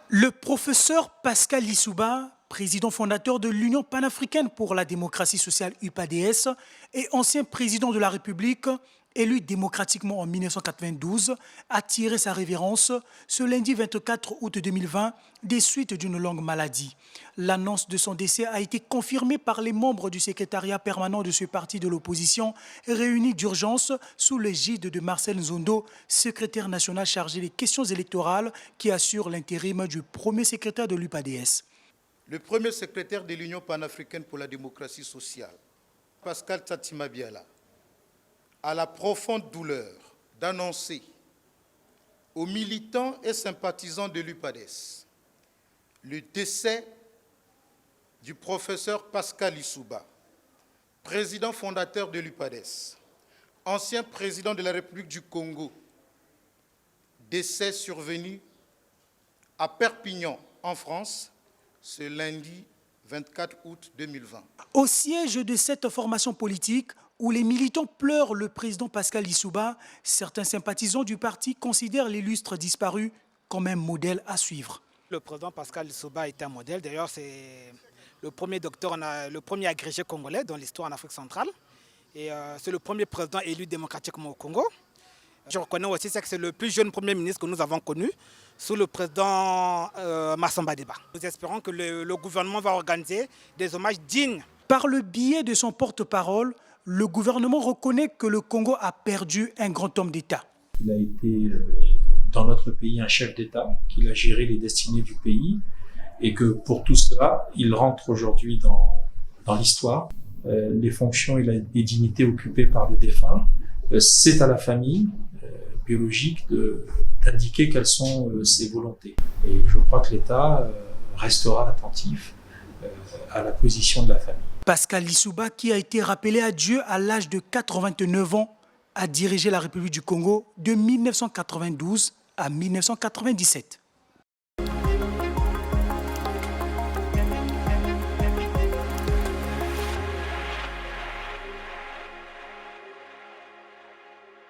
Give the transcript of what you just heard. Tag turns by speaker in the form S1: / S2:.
S1: Le professeur Pascal Lissouba, président fondateur de l'Union panafricaine pour la démocratie sociale UPADS et ancien président de la République, élu démocratiquement en 1992, a tiré sa révérence ce lundi 24 août 2020 des suites d'une longue maladie. L'annonce de son décès a été confirmée par les membres du secrétariat permanent de ce parti de l'opposition réuni d'urgence sous l'égide de Marcel Nzondo, secrétaire national chargé des questions électorales qui assure l'intérim du premier secrétaire de l'UPADS.
S2: Le premier secrétaire de l'Union panafricaine pour la démocratie sociale, Pascal Tsatima Biala, a la profonde douleur d'annoncer aux militants et sympathisants de l'UPADS le décès du professeur Pascal Lissouba, président fondateur de l'UPADS, ancien président de la République du Congo, décès survenu à Perpignan, en France, ce lundi 24 août 2020.
S1: Au siège de cette formation politique, où les militants pleurent le président Pascal Lissouba, certains sympathisants du parti considèrent l'illustre disparu comme un modèle à suivre.
S3: Le président Pascal Lissouba est un modèle. D'ailleurs, c'est le premier docteur, le premier agrégé congolais dans l'histoire en Afrique centrale. Et c'est le premier président élu démocratiquement au Congo. Je reconnais aussi que c'est le plus jeune premier ministre que nous avons connu sous le président Massamba Deba. Nous espérons que le gouvernement va organiser des hommages dignes.
S1: Par le biais de son porte-parole, le gouvernement reconnaît que le Congo a perdu un grand homme d'État.
S4: Il a été dans notre pays un chef d'État, qu'il a géré les destinées du pays et que pour tout cela, il rentre aujourd'hui dans l'histoire. Les fonctions et les dignités occupées par le défunt, c'est à la famille biologique d'indiquer quelles sont ses volontés. Et je crois que l'État restera attentif à la position de la famille.
S1: Pascal Lissouba, qui a été rappelé à Dieu à l'âge de 89 ans, a dirigé la République du Congo de 1992 à 1997.